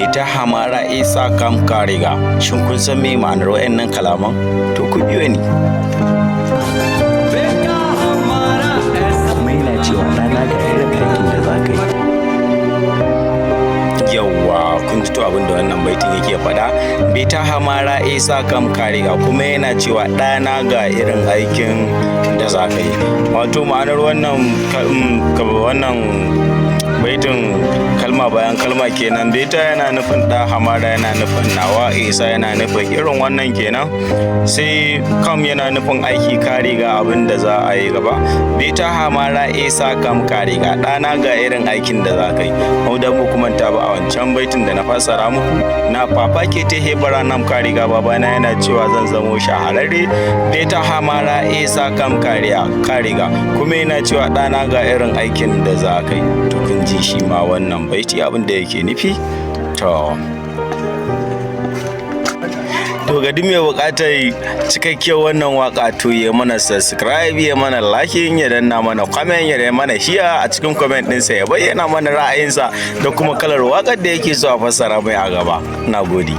beta hamara isa kam kariga. Shin kun san me ma'anar wayannan kalaman? To ku biyo ni. Kuma yana cewa ɗana ga irin aikin da za ka yi. Yawwa kun ji to abin da wannan baitin yake faɗa. Beta hamara isa kam kariga, kuma yana cewa ɗana ga irin aikin da za ka yi. Wato ma'anar wannan baitin kalma bayan kalma kenan. Beta yana nufin ɗa, hamara yana nufin nawa, isa yana nufin irin wannan kenan, sai kam yana nufin aiki, kariga abin da za a yi gaba. Beta hamara isa kam kariga, ɗana ga irin aikin da za ka yi. Da mu kuma ta ba a wancan baitin da na fassara muku na papa ke te hebara nam kariga, babana yana cewa zan zamo shahararre. Beta hamara isa kam kariga, kuma yana cewa ɗana ga irin aikin da za ka yi. To kun ji shi ma wannan baiti abin da yake nufi. To ga duk mai buƙatar cikakkiyar wannan waka to ya mana subscribe, ya mana like, ya danna mana comment, ya mana share a cikin comment ɗinsa, ya bayyana mana ra'ayinsa da kuma kalar wakar da yake so a fassara mai a gaba. Nagode.